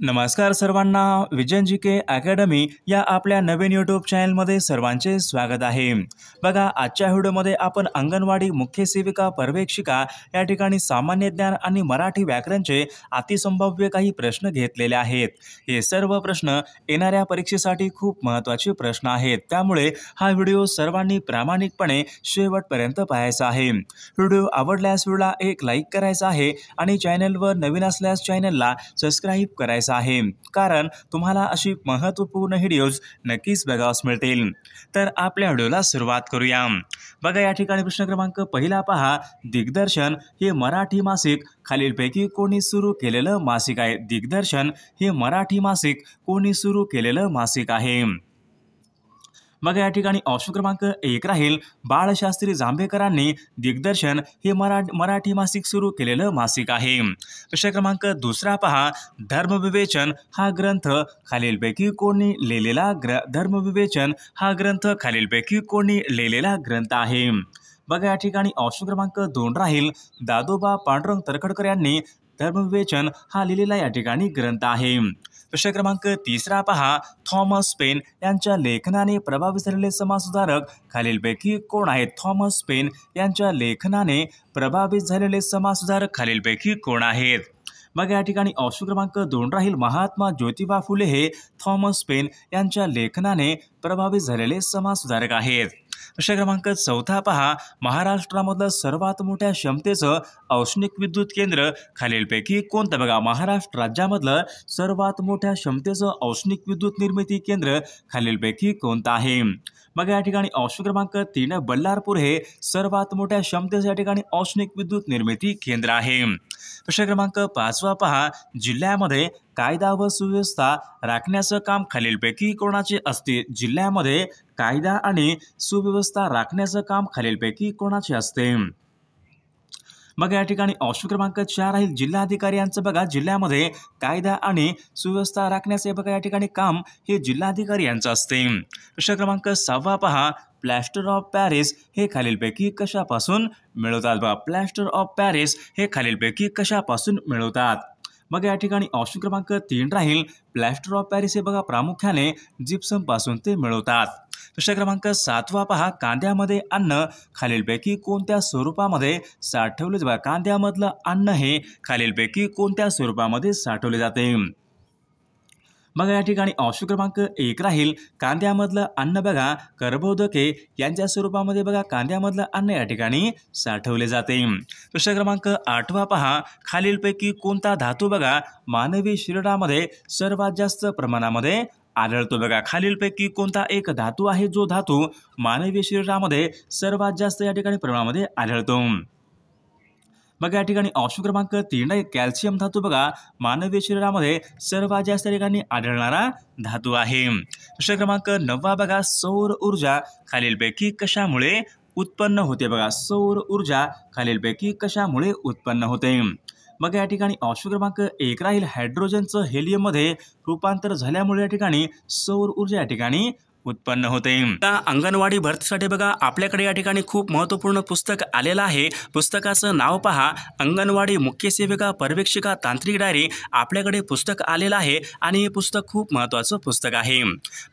नमस्कार सर्वांना, vision GK academy या आपल्या नवीन यूट्यूब चॅनलमध्ये सर्वांचे स्वागत आहे। बघा, आजच्या व्हिडिओमध्ये आपण अंगणवाडी मुख्य सेविका पर्यवेक्षिका या ठिकाणी सामान्य ज्ञान आणि मराठी व्याकरणचे अतिसंभाव्य काही प्रश्न घेतलेले आहेत। हे सर्व प्रश्न येणाऱ्या परीक्षेसाठी खूप महत्त्वाचे प्रश्न आहेत, त्यामुळे हा व्हिडिओ सर्वांनी प्रामाणिकपणे शेवटपर्यंत पाहायचा आहे। व्हिडिओ आवडल्यास व्हिडिओला एक लाईक करायचा आहे आणि चॅनलवर नवीन असल्यास चॅनलला सबस्क्राईब करायचं आहे, कारण तुम्हाला अशी महत्त्वपूर्ण व्हिडिओज नक्कीच बघायला मिळतील। तर आपल्या व्हिडिओला सुरुवात करूया। बघा, या ठिकाणी प्रश्न क्रमांक पहिला पहा, दिग्दर्शन हे मराठी मासिक खालीलपैकी कोणी सुरू केलेलं मासिक आहे? दिग्दर्शन हे मराठी मासिक कोणी सुरू केलेलं मासिक आहे? मग या ठिकाणी ऑप्शन क्रमांक 1 राहील, बाळशास्त्री जांभेकरांनी दिग्दर्शन हे मराठी मासिक सुरू केलेलं मासिक आहे। प्रश्न क्रमांक 2 पहा, धर्मविवेचन हा ग्रंथ खालीलपैकी कोणी लिहिलेला धर्मविवेचन हा ग्रंथ खालीलपैकी कोणी लिहिलेला ग्रंथ आहे? बघा, या ठिकाणी ऑप्शन क्रमांक 2 राहील, दादोबा पांडुरंग तरखडकर यांनी धर्मविवेचन हा लिहिलेला या ठिकाणी ग्रंथ आहे। प्रश्न क्रमांक 3 पहा, थॉमस पेन यांच्या लेखनाने प्रभावित झालेले समाजसुधारक खालीलपैकी कोण आहेत? थॉमस पेन यांच्या लेखनाने प्रभावित झालेले समाजसुधारक खालीलपैकी कोण आहेत? मग या ठिकाणी ऑप्शन क्रमांक 2 राहील, महात्मा ज्योतिबा फुले हे थॉमस पेन यांच्या लेखनाने प्रभावित झालेले समाजसुधारक आहेत। प्रश्न क्रमांक 4 पहा, महाराष्ट्रामधलं सर्वात मोठ्या क्षमतेचं औष्णिक विद्युत केंद्र खालीलपैकी कोणतं? बघा, महाराष्ट्र राज्यामधलं सर्वात मोठ्या क्षमतेचं औष्णिक विद्युत निर्मिती केंद्र खालीलपैकी कोणतं आहे? मग या ठिकाणी ऑप्शन क्रमांक 3, बल्लारपूर हे सर्वात मोठ्या क्षमतेचं या ठिकाणी औष्णिक विद्युत निर्मिती केंद्र आहे। प्रश्न क्रमांक 5 पहा, जिल्ह्यामध्ये कायदा व सुव्यवस्था राखण्याचं काम खालीलपैकी कोणाचे असते? जिल्ह्यामध्ये कायदा आणि सुव्यवस्था राखण्याचं काम खालीलपैकी कोणाचे असते? मग या ठिकाणी ऑप्शन क्रमांक 4 राहील, जिल्हाधिकारी यांचं बघा जिल्ह्यामध्ये कायदा आणि सुव्यवस्था राखण्याचे बघा या ठिकाणी काम हे जिल्हाधिकारी यांचं असते। प्रश्न क्रमांक 6 पहा, प्लॅस्टर ऑफ पॅरिस हे खालीलपैकी कशापासून मिळवतात? बघा, प्लॅस्टर ऑफ पॅरिस हे खालीलपैकी कशापासून मिळवतात? मग या ठिकाणी ऑप्शन क्रमांक 3 राहील, प्लॅस्टर ऑफ पॅरिस हे बघा प्रामुख्याने जिप्सम पासून ते मिळवतात। प्रश्न क्रमांक 7 पहा, कांद्यामध्ये अन्न खालीलपैकी कोणत्या स्वरूपामध्ये साठवले जाते? कांद्यामधलं अन्न हे खालीलपैकी कोणत्या स्वरूपामध्ये साठवले जाते? मग या ठिकाणी ऑप्शन क्रमांक 1 राहील, कांद्यामधलं अन्न बघा कर्बोदके यांच्या स्वरूपामध्ये बघा कांद्यामधलं अन्न या ठिकाणी साठवले जाते। प्रश्न क्रमांक 8 पहा, खालीलपैकी कोणता धातू बघा मानवी शरीरामध्ये सर्वात जास्त प्रमाणामध्ये आढळतो? बघा, खालीलपैकी कोणता एक धातू आहे जो धातू मानवी शरीरामध्ये सर्वात जास्त या ठिकाणी प्रमाणामध्ये आढळतो? मग या ठिकाणी ऑप्शन क्रमांक 3 आहे, कॅल्शियम धातू बघा मानवी शरीरामध्ये सर्वात जास्त या ठिकाणी आढळणारा धातू आहे। प्रश्न क्रमांक 9 बघा, सौर ऊर्जा खालीलपैकी कशामुळे उत्पन्न होते? बघा, सौर ऊर्जा खालीलपैकी कशामुळे उत्पन्न होते? मग या ठिकाणी ऑप्शन क्रमांक 1 राहील, हायड्रोजनचं हेलियममध्ये रूपांतर झाल्यामुळे या ठिकाणी सौर ऊर्जा या ठिकाणी उत्पन्न होते। अंगणवाडी भरतीसाठी बघा आपल्याकडे या ठिकाणी खूप महत्त्वपूर्ण पुस्तक आलेलं आहे। पुस्तकाचं नाव पहा, अंगणवाडी मुख्य सेविका पर्यवेक्षिका तांत्रिक डायरी। आपल्याकडे पुस्तक आलेलं आहे आणि हे पुस्तक खूप महत्त्वाचं पुस्तक आहे।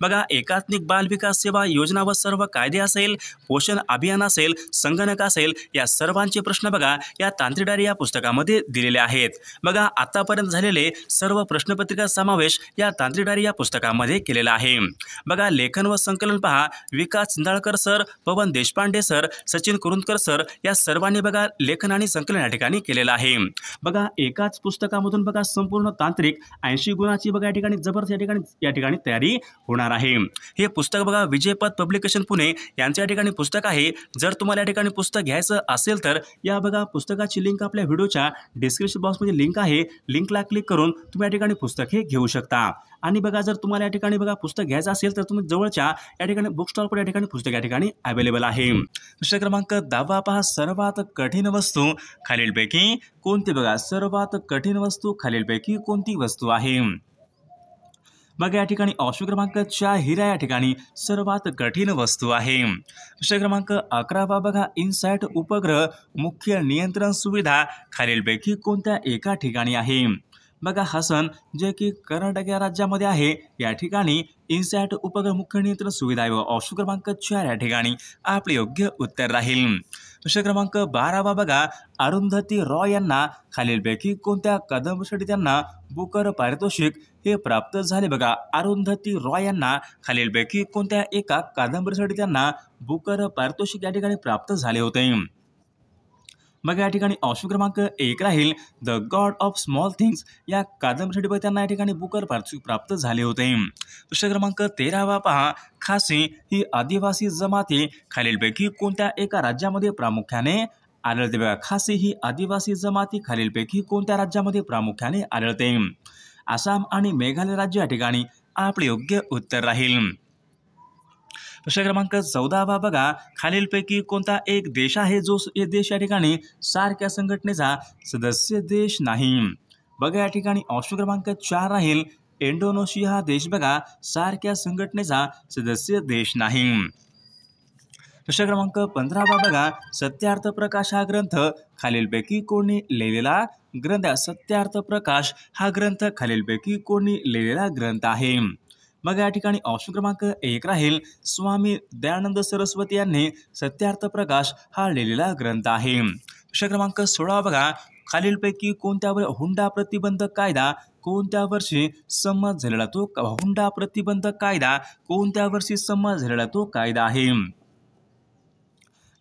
बघा, एकात्मिक बाल विकास सेवा योजना व सर्व कायदे असेल, पोषण अभियान असेल, संगणक असेल, या सर्वांचे प्रश्न बघा या तांत्रिक डायरी या पुस्तकामध्ये दिलेले आहेत। बघा, आतापर्यंत झालेले सर्व प्रश्नपत्रिका समावेश या तांत्रिक डायरी या पुस्तकामध्ये केलेला आहे। बघा, लेखन व संकलन पहा, विकास चिंदाळकर सर, पवन देशपांडे सर, सचिन कुरुंदकर सर या सर्वांनी बघा लेखन आणि संकलन या ठिकाणी केलेलं आहे। बघा, एकाच पुस्तकामधून बघा संपूर्ण तांत्रिक 80 गुणाची बघा या ठिकाणी जबरदस्त या ठिकाणी तयारी होणार आहे। हे पुस्तक बघा विजयपथ पब्लिकेशन पुणे यांच्या या ठिकाणी पुस्तक आहे। जर तुम्हाला या ठिकाणी पुस्तक घ्यायचं असेल तर या बघा पुस्तकाची लिंक आपल्या व्हिडिओच्या डिस्क्रिप्शन बॉक्समध्ये लिंक आहे, लिंकला क्लिक करून तुम्ही या ठिकाणी पुस्तक हे घेऊ शकता। आणि बघा, जर तुम्हाला या ठिकाणी बघा पुस्तक घ्यायचं असेल तर तुम्ही जवळच्या या ठिकाणी बुक स्टॉल पर या ठिकाणी पुस्तक या ठिकाणी अवेलेबल आहे। प्रश्न क्रमांक 10 पहा, सर्वात कठीण वस्तू खालीलपैकी कोणती? बघा, सर्वात कठीण वस्तू खालीलपैकी कोणती वस्तू आहे? मग या ठिकाणी ऑप्शन क्रमांक 4 हिरा या ठिकाणी सर्वात कठीण वस्तू आहे। प्रश्न क्रमांक 11 बघा, इनसॅट उपग्रह मुख्य नियंत्रण सुविधा खालीलपैकी कोणत्या एका ठिकाणी आहे? बघा हा सण जे की कर्नाटक या राज्यामध्ये आहे, या ठिकाणी इन्सॅट उपग्रह मुख्य नियंत्रण सुविधा आहे. ऑप्शन क्रमांक 4 या ठिकाणी आपले योग्य उत्तर राहील. प्रश्न क्रमांक 12 बघा, अरुंधती रॉय यांना खालीलपैकी कोणत्या कादंबरीसाठी त्यांना बुकर पारितोषिक हे प्राप्त झाले? बघा, अरुंधती रॉय यांना खालीलपैकी कोणत्या एका कादंबरीसाठी त्यांना बुकर पारितोषिक या ठिकाणी प्राप्त झाले होते? मग या ठिकाणी ऑप्शन क्रमांक 1 राहील the God of small things या कादंबरीसाठी बघा त्यांना या ठिकाणी बुकर पारितोषिक प्राप्त झाले होते. प्रश्न क्रमांक 13 पहा, खासी ही आदिवासी जमाती खालीलपैकी कोणत्या एका राज्यामध्ये प्रामुख्याने आढळते? बघा, खासी ही आदिवासी जमाती खालीलपैकी कोणत्या राज्यामध्ये प्रामुख्याने आढळते? आसाम आणि मेघालय राज्य या ठिकाणी आपले योग्य उत्तर राहील. प्रश्न क्रमांक 14 बघा, खालीलपैकी कोणता एक देश आहे जो देश या ठिकाणी सार्क संघटनेचा सदस्य देश नाही? बघा या ठिकाणी ऑप्शन क्रमांक 4 राहील इंडोनेशिया हा देश बघा सार्क या संघटनेचा सदस्य देश नाही. प्रश्न क्रमांक 15 बघा, सत्यार्थ प्रकाश हा ग्रंथ खालीलपैकी कोणी लिहिलेला ग्रंथ आहे? सत्यार्थ प्रकाश हा ग्रंथ खालीलपैकी कोणी लिहिलेला ग्रंथ आहे? मग या ठिकाणी ऑप्शन क्रमांक 1 राहील स्वामी दयानंद सरस्वती यांनी सत्यार्थ प्रकाश हा लिहिलेला ग्रंथ आहे. प्रश्न क्रमांक 16 बघा, खालीलपैकी कोणत्यावर हुंडा प्रतिबंधक कायदा कोणत्या वर्षी संमत झालेला तो हुंडा प्रतिबंधक कायदा कोणत्या वर्षी संमत झालेला तो कायदा आहे?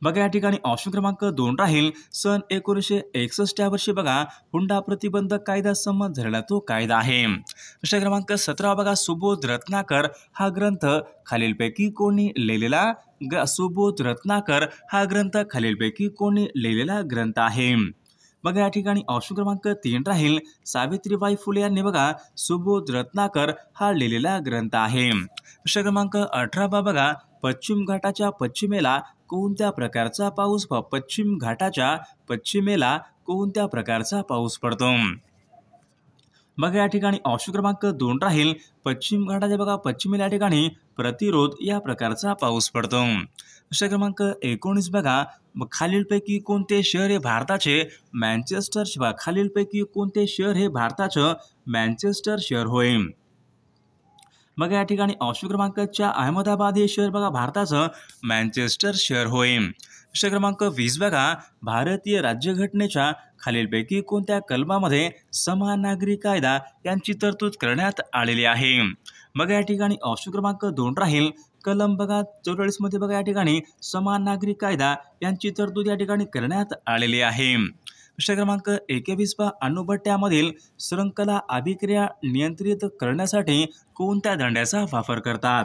बघा या ठिकाणी ऑप्शन क्रमांक 2 राहील सन 1961 या वर्षी बघा हुंडा प्रतिबंधक कायदा संमत झालेला तो कायदा आहे. प्रश्न क्रमांक 17 बघा, सुबोध रत्नाकर हा ग्रंथ खालीलपैकी कोणी लिहिलेला सुबोध रत्नाकर हा ग्रंथ खालीलपैकी कोणी लिहिलेला ग्रंथ आहे? बघा या ठिकाणी ऑप्शन क्रमांक 3 राहील सावित्रीबाई फुले यांनी बघा सुबोध रत्नाकर हा लिहिलेला ग्रंथ आहे. प्रश्न क्रमांक 18 बघा, पश्चिम घाटाच्या पश्चिमेला कोणत्या प्रकारचा पाऊस पश्चिम घाटाच्या पश्चिमेला कोणत्या प्रकारचा पाऊस पडतो? बघा या ठिकाणी ऑप्शन क्रमांक 2 राहील पश्चिम घाटाच्या बघा पश्चिमेला या ठिकाणी प्रतिरोध या प्रकारचा पाऊस पडतो. प्रश्न क्रमांक 19 बघा, खालीलपैकी कोणते शहर हे भारताचे मँचेस्टर खालीलपैकी कोणते शहर हे भारताचं मँचेस्टर शहर होय? मग या ठिकाणी ऑप्शन क्रमांक 4 अहमदाबाद हे शहर बघा भारताचं मँचेस्टर शहर होय. प्रश्न क्रमांक 20 बघा, भारतीय राज्यघटनेच्या खालीलपैकी कोणत्या कलमामध्ये समान नागरी कायदा यांची तरतूद करण्यात आलेली आहे? मग या ठिकाणी ऑप्शन क्रमांक 2 राहील कलम बघा 44 मध्ये बघा या ठिकाणी समान नागरी कायदा यांची तरतूद या ठिकाणी करण्यात आलेली आहे. प्रश्न क्रमांक 21 अणुभट्ट्यामधील श्रृंखला अभिक्रिया नियंत्रित करण्यासाठी कोणत्या दंड्याचा वापर करतात?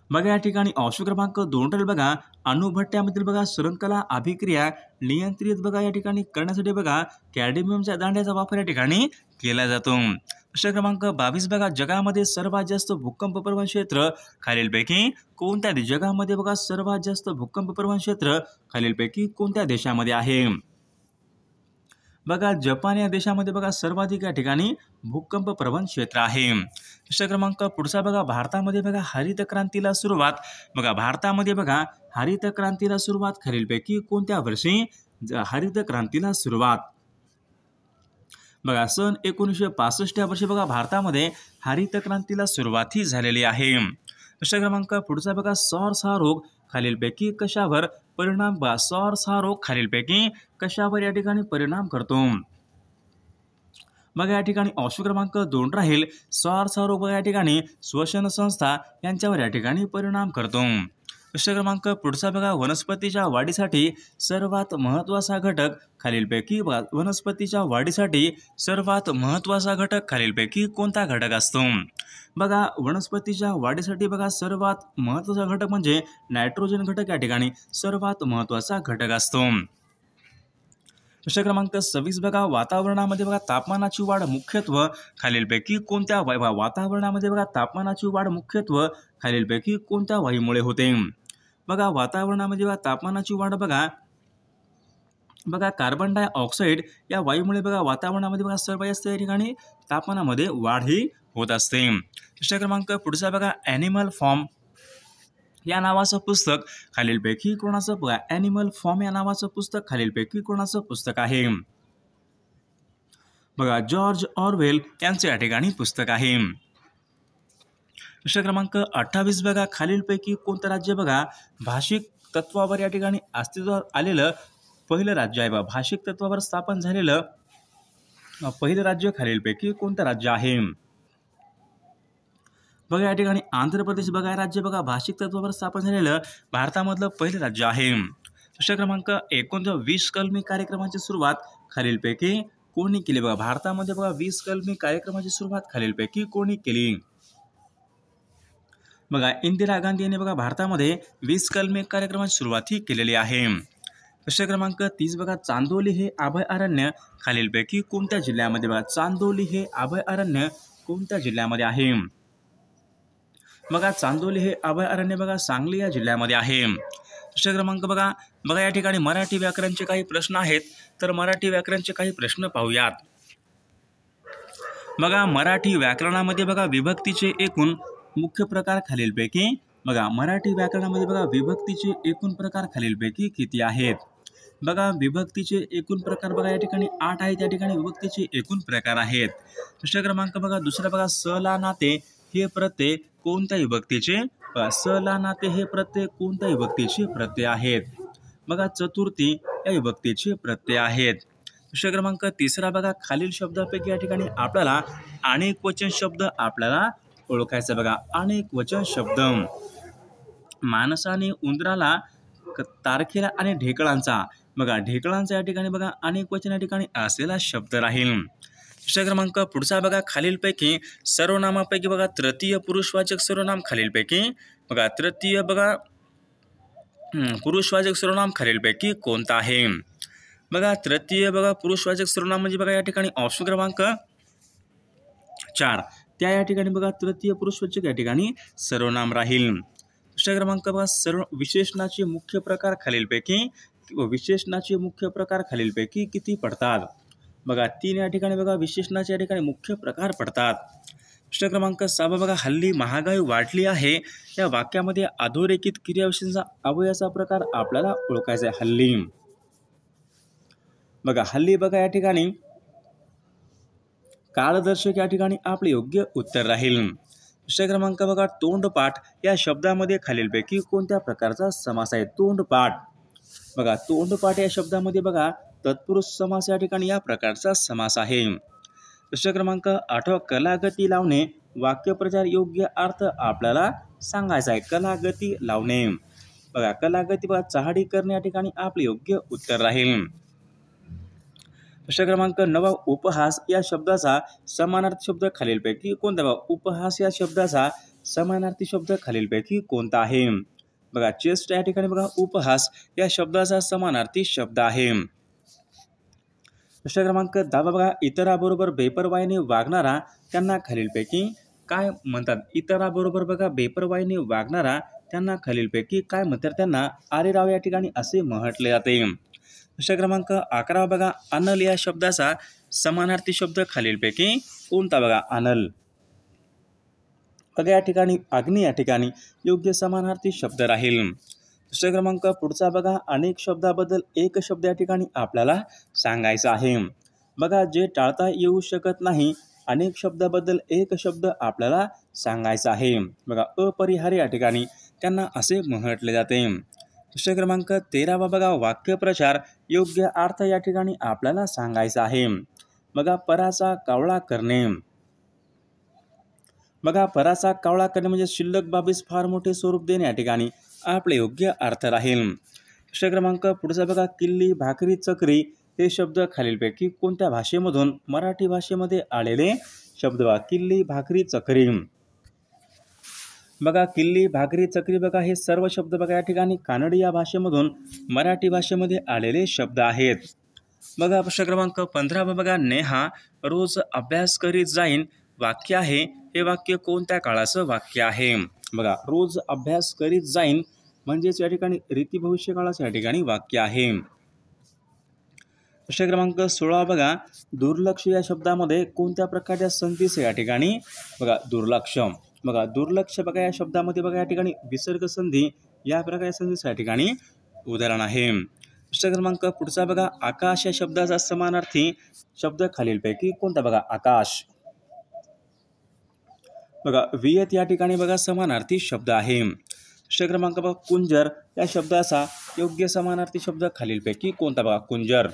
बघा या ठिकाणी ऑप्शन क्रमांक 2 राहील बघा अणुभट्ट्यामधील बघा श्रृंखला अभिक्रिया नियंत्रित बघा या ठिकाणी करण्यासाठी बघा कॅडमियमच्या दांड्याचा वापर या ठिकाणी केला जातो. प्रश्न क्रमांक 22 बघा, जगामध्ये सर्वात जास्त भूकंप प्रवण क्षेत्र खालीलपैकी कोणत्या जगामध्ये बघा सर्वात जास्त भूकंप प्रवण क्षेत्र खालीलपैकी कोणत्या देशामध्ये आहे? बघा जपान या देशामध्ये बघा सर्वाधिक या ठिकाणी भूकंप प्रवण क्षेत्र आहे. प्रश्न क्रमांक पुढचा बघा, भारतामध्ये बघा हरित क्रांतीला सुरुवात बघा भारतामध्ये बघा हरित क्रांतीला सुरुवात खालीलपैकी कोणत्या वर्षी हरित क्रांतीला सुरुवात? बघा सन 1965 या वर्षी बघा भारतामध्ये हरित क्रांतीला सुरुवात ही झालेली आहे. प्रश्न क्रमांक पुढचा बघा, सॉर्स हा रोग खालीलपैकी कशावर परिणाम सॉर्स हा रोग खालीलपैकी कशावर या ठिकाणी परिणाम करतो? मग या ठिकाणी ऑप्शन क्रमांक 2 राहील सॉर्स हा रोग या ठिकाणी श्वसन संस्था यांच्यावर या ठिकाणी परिणाम करतो. प्रश्न क्रमांक पुढचा बघा, वनस्पतीच्या वाढीसाठी सर्वात महत्त्वाचा घटक खालीलपैकी वनस्पतीच्या वाढीसाठी सर्वात महत्त्वाचा घटक खालीलपैकी कोणता घटक असतो? बघा वनस्पतीच्या वाढीसाठी बघा सर्वात महत्त्वाचा घटक म्हणजे नायट्रोजन घटक या ठिकाणी सर्वात महत्त्वाचा घटक असतो. प्रश्न क्रमांक 26 बघा, वातावरणामध्ये बघा तापमानाची वाढ मुख्यत्व खालीलपैकी कोणत्या वातावरणामध्ये बघा तापमानाची वाढ मुख्यत्व खालीलपैकी कोणत्या वायूमुळे होते? बघा वातावरणामध्ये बघा तापमानाची वाढ बघा कार्बन डायऑक्साईड या वायूमुळे बघा वातावरणामध्ये बघा सर्वात जास्त या ठिकाणी तापमानामध्ये वाढ ही होत असते. प्रश्न क्रमांक पुढचा बघा, ॲनिमल फॉर्म या नावाचं पुस्तक खालीलपैकी कोणाचं बघा ॲनिमल फॉर्म या नावाचं पुस्तक खालीलपैकी कोणाचं पुस्तक आहे? बघा जॉर्ज ऑरवेल यांचे या ठिकाणी पुस्तक आहे. प्रश्न क्रमांक 28 बघा, खालीलपैकी कोणतं राज्य बघा भाषिक तत्वावर या ठिकाणी अस्तित्वात आलेलं पहिलं राज्य आहे. बघा भाषिक तत्वावर स्थापन झालेलं पहिलं राज्य खालीलपैकी कोणतं राज्य आहे. बघा या ठिकाणी आंध्र प्रदेश बघा राज्य बघा भाषिक तत्वावर स्थापन झालेलं भारतामधलं पहिलं राज्य आहे. प्रश्न क्रमांक 29 कलमी कार्यक्रमाची सुरुवात खालीलपैकी कोणी केली. बघा भारतामध्ये बघा 20 कलमी कार्यक्रमाची सुरुवात खालीलपैकी कोणी केली. बघा इंदिरा गांधी यांनी बघा भारतामध्ये 20 कलमी कार्यक्रमाची सुरुवात ही केलेली आहे. प्रश्न क्रमांक 30 बघा, चांदोली हे अभयारण्य खालीलपैकी कोणत्या जिल्ह्यामध्ये. बघा चांदोली हे अभयारण्य कोणत्या जिल्ह्यामध्ये आहे. बघा चांदोली हे अभयारण्य बघा सांगली या जिल्ह्यामध्ये आहे. प्रश्न क्रमांक बघा या ठिकाणी मराठी व्याकरणचे काही प्रश्न आहेत, तर मराठी व्याकरणचे काही प्रश्न पाहूयात. बघा मराठी व्याकरणामध्ये बघा विभक्तीचे एकूण मुख्य प्रकार खालीलपैकी. बघा मराठी व्याकरणामध्ये बघा विभक्तीचे एकूण प्रकार खालीलपैकी किती आहेत. बघा विभक्तीचे एकूण प्रकार बघा या ठिकाणी 8 आहेत. या ठिकाणी विभक्तीचे एकूण प्रकार आहेत. प्रश्न क्रमांक बघा दुसरा बघा, सला नाते हे प्रत्यय कोणत्या विभक्तीचे. सला नाते हे प्रत्यय कोणत्या विभक्तीचे प्रत्यय आहेत. बघा चतुर्थी या विभक्तीचे प्रत्यय आहेत. प्रश्न क्रमांक तिसरा बघा, खालील शब्दापैकी या ठिकाणी आपल्याला अनेक वचन शब्द आपल्याला ओळखायचा. बघा अनेक वचन शब्द, माणसाने उंदराला, तारखेला आणि ढेकळांचा. बघा ढेकळांचा या ठिकाणी बघा अनेक वचन या ठिकाणी असलेला शब्द राहील. प्रश्न क्रमांक पुढचा बघा, खालीलपैकी सर्वनामापैकी बघा तृतीय पुरुषवाचक सर्वनाम खालीलपैकी. बघा तृतीय बघा पुरुषवाचक सर्वनाम खालीलपैकी कोणता आहे. बघा तृतीय बघा पुरुषवाचक सर्वनाम म्हणजे बघा या ठिकाणी ऑप्शन क्रमांक 4 त्या या ठिकाणी बघा तृतीय पुरुषवाचक या ठिकाणी सर्वनाम राहील. प्रश्न क्रमांक बघा विशेषणाचे मुख्य प्रकार खालीलपैकी. विशेषणाचे मुख्य प्रकार खालीलपैकी किती पडतात. बघा 3 या ठिकाणी बघा विशेषणाचे या ठिकाणी मुख्य प्रकार पडतात. प्रश्न क्रमांक 6 बघा, हल्ली महागाई वाढली आहे या वाक्यामध्ये अधोरेखित क्रियाविशेषणाचा अवयवाचा प्रकार आपल्याला ओळखायचा आहे. हल्ली. बघा हल्ली बघा या ठिकाणी काळदर्शक या ठिकाणी आपले योग्य उत्तर राहील. प्रश्न क्रमांक बघा, तोंडपाठ या शब्दामध्ये खालीलपैकी कोणत्या प्रकारचा समास आहे. तोंडपाठ. बघा तोंडपाठ या शब्दामध्ये बघा तत्पुरुष समास या ठिकाणी या प्रकारचा समास आहे. प्रश्न क्रमांक 8 कलागती लावणे वाक्यप्रचार योग्य अर्थ आपल्याला सांगायचा आहे. कलागती लावणे. बघा कलागती बघा चहाडी करणे या ठिकाणी आपले योग्य उत्तर राहील. प्रश्न क्रमांक 9 उपहास या शब्दाचा समानार्थी शब्द खालीलपैकी कोणता. बघा उपहास या शब्दाचा समानार्थी शब्द खालीलपैकी कोणता आहे. बघा चेष्टा या ठिकाणी बघा उपहास या शब्दाचा समानार्थी शब्द आहे. प्रश्न क्रमांक 10 बघा, इतराबरोबर बेपर्वाईने वागणारा त्यांना खालीलपैकी काय म्हणतात. इतराबरोबर बघा बेपर्वाईने वागणारा त्यांना खालीलपैकी काय म्हणतात. त्यांना आरेराव या ठिकाणी असे म्हटले जाते. प्रश्न क्रमांक 11 बघा, अनल या शब्दाचा समानार्थी शब्द खालीलपैकी कोणता. बघा अनल. बघा या ठिकाणी अग्नी या ठिकाणी योग्य समानार्थी शब्द राहील. प्रश्न क्रमांक पुढचा बघा, अनेक शब्दाबद्दल एक शब्द या ठिकाणी आपल्याला सांगायचा आहे. बघा जे टाळता येऊ शकत नाही अनेक शब्दाबद्दल एक शब्द आपल्याला सांगायचा आहे. बघा अपरिहार्य या ठिकाणी त्यांना असे म्हटले जाते. प्रश्न क्रमांक 13 बघा, वाक्यप्रचार योग्य अर्थ या ठिकाणी आपल्याला सांगायचा आहे. बघा पराचा कावळा करणे. बघा पराचा कावळा करणे म्हणजे शिल्लक बाबीस फार मोठे स्वरूप देणे या ठिकाणी आपले योग्य अर्थ राहील. प्रश्न क्रमांक पुढचा बघा, किल्ली भाकरी चक्री हे शब्द खालीलपैकी कोणत्या भाषेमधून मराठी भाषेमध्ये आलेले शब्द. बघा किल्ली भाकरी चक्री. बघा किल्ली भाकरी चक्री बघा हे सर्व शब्द बघा या ठिकाणी कानडी या भाषेमधून मराठी भाषेमध्ये आलेले शब्द आहेत. बघा प्रश्न क्रमांक 15 बघा, नेहा रोज अभ्यास करीत जाईन वाक्य आहे. हे वाक्य कोणत्या काळाचं वाक्य आहे. बघा रोज अभ्यास करीत जाईन म्हणजेच या ठिकाणी रीती भविष्य काळाचं या ठिकाणी वाक्य आहे. प्रश्न क्रमांक 16 बघा, दुर्लक्ष या शब्दामध्ये कोणत्या प्रकारच्या संधीचे या ठिकाणी. बघा दुर्लक्ष. बघा दुर्लक्ष बघा या शब्दामध्ये बघा या ठिकाणी विसर्ग संधी या प्रकारच्या संधीचे या ठिकाणी उदाहरण आहे. प्रश्न क्रमांक पुढचा बघा, आकाश या शब्दाचा समानार्थी शब्द खालीलपैकी कोणता? बघा आकाश. बघा वियत या ठिकाणी बघा समानार्थी शब्द आहे. प्रश्न क्रमांक बघा, कुंजर या शब्दाचा योग्य समानार्थी शब्द खालीलपैकी कोणता? बघा कुंजर.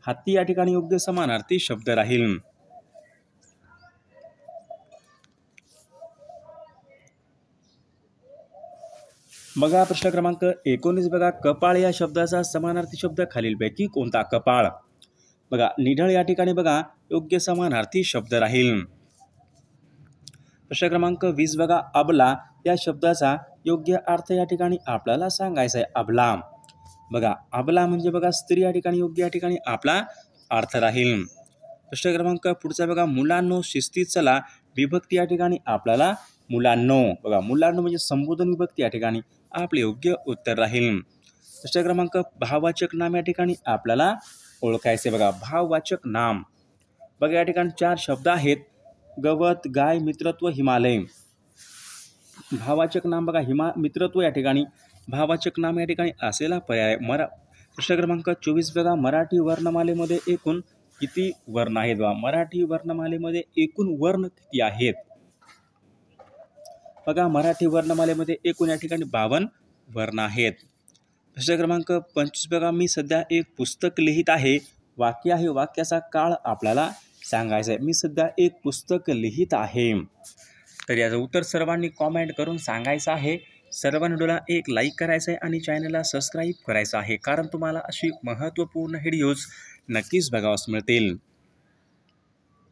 हत्ती या ठिकाणी योग्य समानार्थी शब्द राहील. बघा प्रश्न क्रमांक 19 बघा, कपाळ या शब्दाचा समानार्थी शब्द खालीलपैकी कोणता? कपाळ. बघा निढळ या ठिकाणी बघा योग्य समानार्थी शब्द राहील. प्रश्न क्रमांक 20 बघा, अबला या शब्दाचा योग्य अर्थ या ठिकाणी आपल्याला सांगायचा आहे. अबला. बघा अबला म्हणजे बघा स्त्री या ठिकाणी योग्य या ठिकाणी आपला अर्थ राहील. प्रश्न क्रमांक पुढचा बघा, मुलांनो शिस्तीत चला विभक्ती या ठिकाणी आपल्याला मुलांनो. बघा मुलांनो म्हणजे संबोधन विभक्ती या ठिकाणी आपले योग्य उत्तर राहील. प्रश्न क्रमांक, भाववाचक नाम या ठिकाणी आपल्याला ओळखायचे. बघा भाववाचक नाम. बघा या ठिकाणी 4 शब्द आहेत, गवत, गाय, मित्रत्व, हिमालय. भाववाचक नाम बघा मित्रत्व या ठिकाणी भाववाचक नाम या ठिकाणी असलेला पर्याय. प्रश्न क्रमांक 24 बघा, मराठी वर्णमालेमध्ये एकूण किती वर्ण आहेत? बघा मराठी वर्णमालेमध्ये एकूण वर्ण किती आहेत? बघा मराठी वर्णमालेमध्ये एकूण या ठिकाणी 52 वर्ण आहेत. प्रश्न क्रमांक 25 बघा, मी सध्या एक पुस्तक लिहित आहे. वाक्य आहे, वाक्याचा काळ आपल्याला सांगायचा आहे. मी सध्या एक पुस्तक लिहित आहे. तर याचं उत्तर सर्वांनी कॉमेंट करून सांगायचं आहे. सर्वांनी व्हिडिओला एक लाईक करायचं आहे आणि चॅनलला सबस्क्राईब करायचं आहे, कारण तुम्हाला अशी महत्त्वपूर्ण व्हिडिओज नक्कीच बघावयास मिळतील.